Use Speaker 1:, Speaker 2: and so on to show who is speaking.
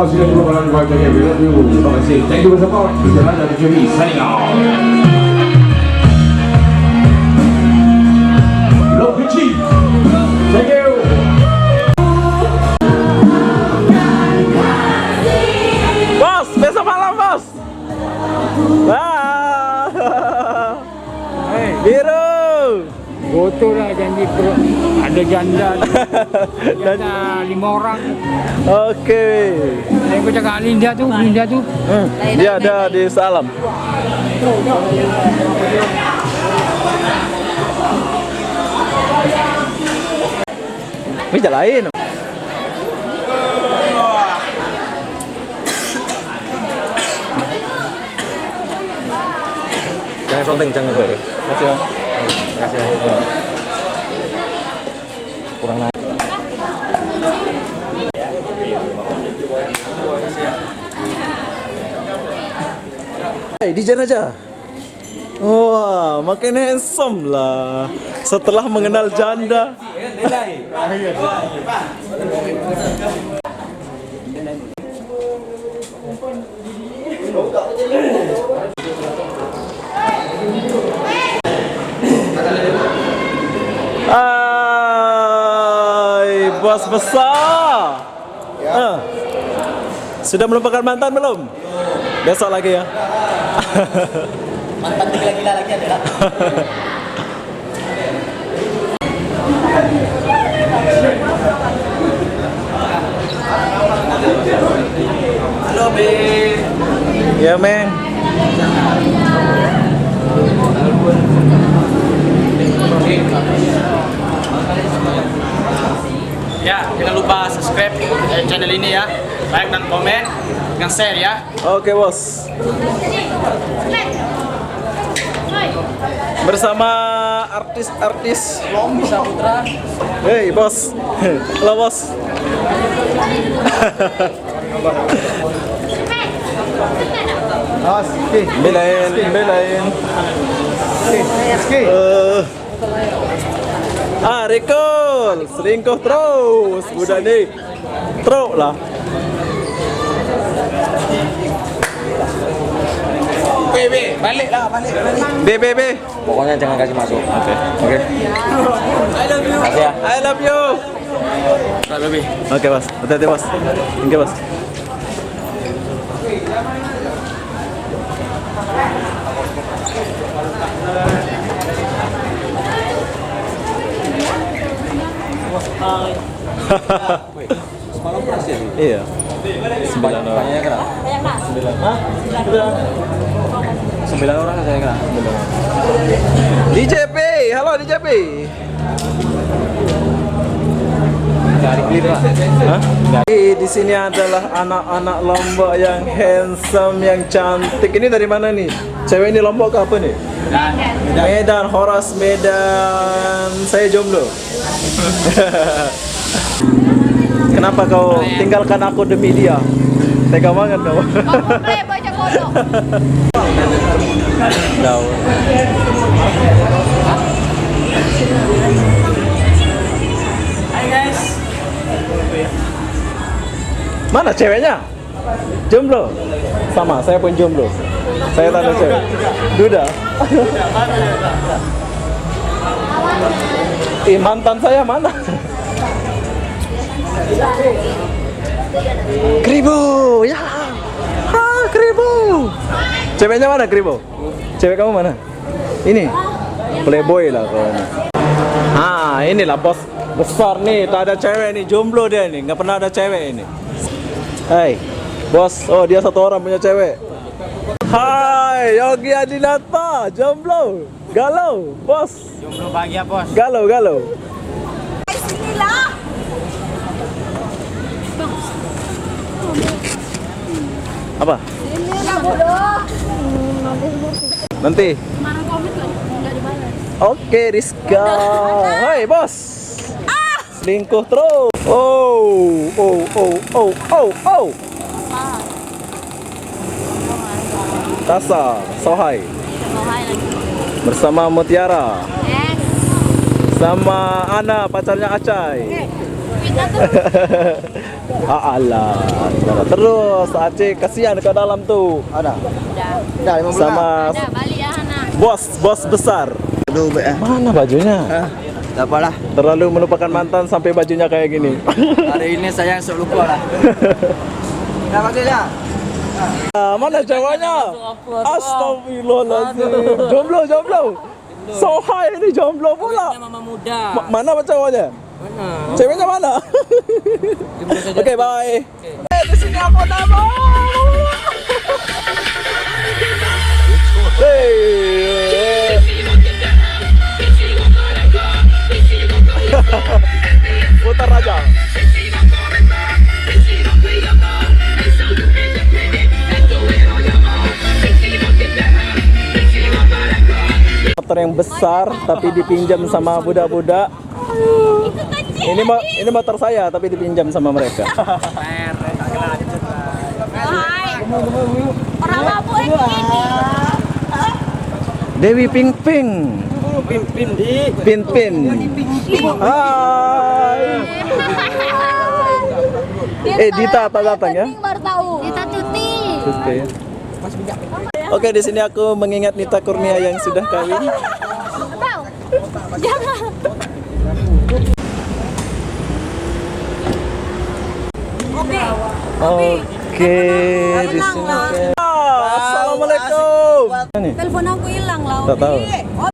Speaker 1: kasih dan juga kalian bacanya. Terima kasih. Thank you for support. Jalan dari TV. Signing out. Love Pichi. Thank you.
Speaker 2: Bos, besok malam bos. Biru.
Speaker 3: Botol lah janji ada janda. Janda 5 orang.
Speaker 2: Oke.
Speaker 3: Yang aku cakap Linda tu.
Speaker 2: Dia ada di Salam. Meja lain. Jangan sonting, jangan gue. Makasih ya. Makasih ya. Kurang naik. Hey, Dijan aja. Wah, makin handsome lah. Setelah mengenal janda. Hai, bos besar. Sudah melupakan mantan belum? Besok lagi ya.
Speaker 4: Mantan gila-gila lagi ada. Halo, Be.
Speaker 2: Ya, Meng.
Speaker 4: Ya, jangan lupa subscribe channel ini ya. Like dan komen, dan share ya.
Speaker 2: Oke, bos. Bersama artis-artis
Speaker 4: Lombi Saputra.
Speaker 2: Hei, bos. Halo, bos. Belain. Rikul, selingkuh terus, udah nih, terus lah.
Speaker 4: Balik.
Speaker 2: BBB.
Speaker 5: Pokoknya jangan kasih masuk.
Speaker 2: Oke.
Speaker 5: Kasih ya.
Speaker 2: I love you. Oke, bos. Hati-hati, bos. Oke, bos.
Speaker 5: Semalam berhasil.
Speaker 2: Iya. 9 orang.
Speaker 5: Banyak kena. 9 orang saya kena. 9 orang.
Speaker 2: DJP, halo DJP.
Speaker 5: Dari clear lah.
Speaker 2: Hah? Di sini adalah anak-anak Lombok yang handsome, yang cantik. Ini dari mana nih? Cewek ini Lombok ke apa nih? Medan, Horas Medan. Saya jomblo. Kenapa kau tinggalkan aku demi dia? Tega banget kau.
Speaker 6: Baca kodok.
Speaker 2: Daun.
Speaker 4: Hai guys.
Speaker 2: Mana ceweknya? Jomblo? Sama, saya pun jomblo. Saya tak ada cewek. Duda. Mantan saya mana? Kribo, ya. Kribo. Ceweknya mana Kribo? Cewek kamu mana? Ini. Playboy lah kau ini. Inilah bos besar nih, tak ada cewek nih, jomblo dia nih, nggak pernah ada cewek ini. Hai, bos. Oh, dia satu orang punya cewek. Hai, Yogi Adinata, jomblo, galau, bos.
Speaker 4: Jomblo bahagia, Bos.
Speaker 2: Galau.
Speaker 6: Bismillah.
Speaker 2: Apa?
Speaker 6: Bismillah bodoh.
Speaker 2: Nanti.
Speaker 6: Kemarin komit nggak dibalas.
Speaker 2: Oke, Rizka. Hai, bos. Selingkuh terus. Oh. Tasa, Sohai.
Speaker 6: Hai lagi.
Speaker 2: Bersama Mutiara.
Speaker 6: Yes.
Speaker 2: Sama Ana, pacarnya Acai.
Speaker 6: Kita tuh
Speaker 2: Alah. Terus Aceh kasihan ke dalam tuh. Ada.
Speaker 6: Udah.
Speaker 2: Sama
Speaker 6: Udah balik ya Hana.
Speaker 2: bos besar. Mana bajunya?
Speaker 5: Tak apalah.
Speaker 2: Terlalu melupakan mantan sampai bajunya kayak gini.
Speaker 5: Hari ini saya yang sok lupa lah. Dah bagusnya.
Speaker 2: Mana ceweknya? Astagfirullahaladzim. Jomblo. So high ini jomblo pula.
Speaker 5: Mama muda.
Speaker 2: Mana ceweknya?
Speaker 5: Mana?
Speaker 2: Ceweknya mana? Oke, bye. Di sini aku nama. Hey. Putar aja. Motor yang besar tapi dipinjam sama budak-budak. Ini motor saya tapi dipinjam sama mereka.
Speaker 6: Hai. Orang mabuk ini.
Speaker 2: Dewi Ping Ping. Pin Pin. Hai. Dita apa datang ya?
Speaker 6: Baru tahu. Dita cuti.
Speaker 2: Oke. Oke, di sini aku mengingat Nita Kurnia yang sudah kawin.
Speaker 6: Tahu. Jangan.
Speaker 2: Oke, di sini. Assalamualaikum. Nih,
Speaker 6: Telepon aku hilang lah.
Speaker 2: tak tahu.
Speaker 6: Oh,